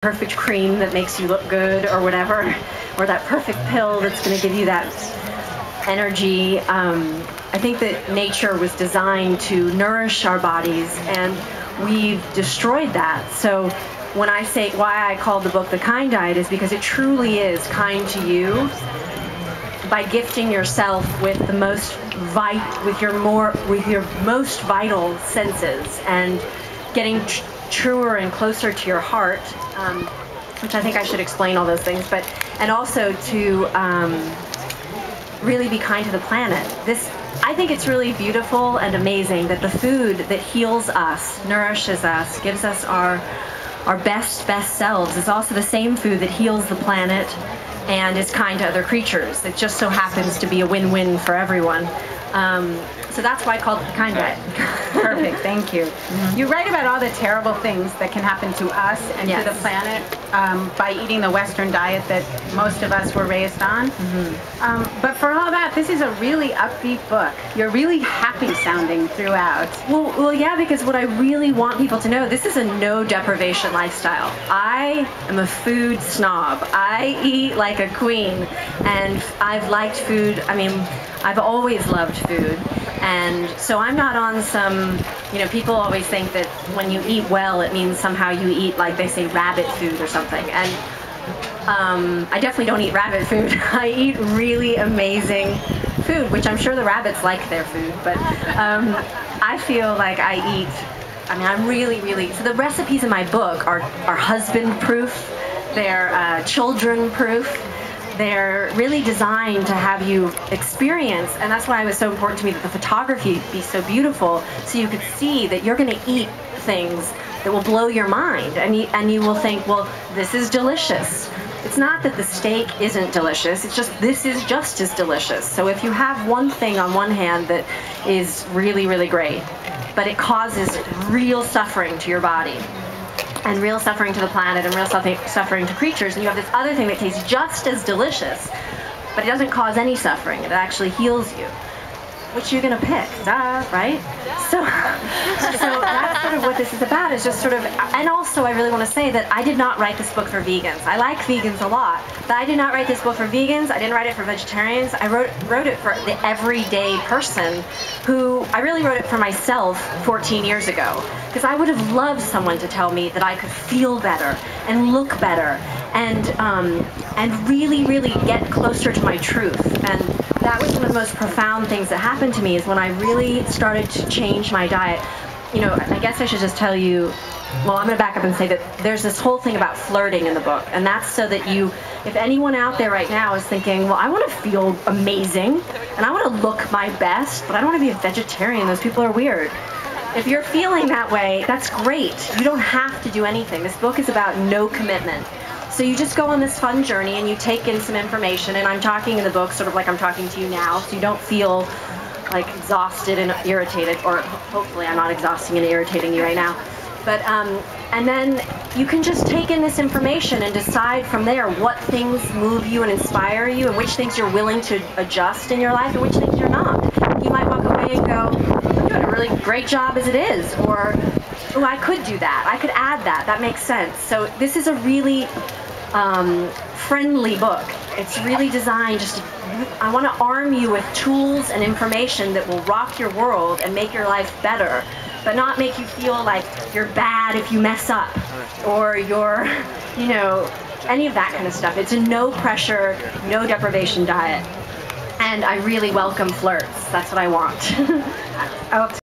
perfect cream that makes you look good or whatever, or that perfect pill that's going to give you that energy. I think that nature was designed to nourish our bodies, and we've destroyed that. So when I say why I called the book The Kind Diet is because it truly is kind to you by gifting yourself with the most with your most vital senses and getting truer and closer to your heart, which I think I should explain all those things, and also to really be kind to the planet. I think it's really beautiful and amazing that the food that heals us, nourishes us, gives us our best selves is also the same food that heals the planet and is kind to other creatures. It just so happens to be a win-win for everyone. So that's why I called it The Kind Diet. Perfect, thank you. You write about all the terrible things that can happen to us and to the planet by eating the Western diet that most of us were raised on. But for all that, this is a really upbeat book. You're really happy sounding throughout. Well, yeah, because what I really want people to know, this is a no deprivation lifestyle. I am a food snob. I eat like a queen, and I've liked food. I mean, I've always loved food. And so I'm not on some, people always think that when you eat well, it means somehow you eat, like they say, rabbit food or something. And I definitely don't eat rabbit food. I eat really amazing food, which I'm sure the rabbits like their food. But I feel like I'm really, so the recipes in my book are husband-proof, they're children-proof. They're really designed to have you experience, and that's why it was so important to me that the photography be so beautiful, so you could see that you're going to eat things that will blow your mind, and you will think, well, this is delicious. It's not that the steak isn't delicious, it's just this is just as delicious. So if you have one thing on one hand that is really, really great, but it causes real suffering to your body, and real suffering to the planet, and real suffering to creatures, and you have this other thing that tastes just as delicious, but it doesn't cause any suffering. It actually heals you. Which you're gonna pick, duh, right? So that's sort of what this is about, is just sort of, and also I really want to say that I did not write this book for vegans. I like vegans a lot, but I did not write this book for vegans. I didn't write it for vegetarians. I wrote it for the everyday person who, I really wrote it for myself 14 years ago, because I would have loved someone to tell me that I could feel better and look better and really, really get closer to my truth. And that was one of the most profound things that happened to me, is when I really started to change my diet. I guess I should just tell you, well, I'm going to back up and say that there's this whole thing about flirting in the book, and that's so that if anyone out there right now is thinking, well, I want to feel amazing, and I want to look my best, but I don't want to be a vegetarian, those people are weird. If you're feeling that way, that's great. You don't have to do anything. This book is about no commitment. So you just go on this fun journey and you take in some information, and I'm talking in the book sort of like I'm talking to you now, so you don't feel like exhausted and irritated, or hopefully I'm not exhausting and irritating you right now. But and then you can just take in this information and decide from there what things move you and inspire you, and which things you're willing to adjust in your life and which things you're not. You might walk away and go, I'm doing a really great job as it is, or oh, I could do that, I could add that, that makes sense. So this is a really friendly book. It's really designed I want to arm you with tools and information that will rock your world and make your life better, but not make you feel like you're bad if you mess up, or you're, any of that kind of stuff. It's a no pressure, no deprivation diet. And I really welcome flirts. That's what I want.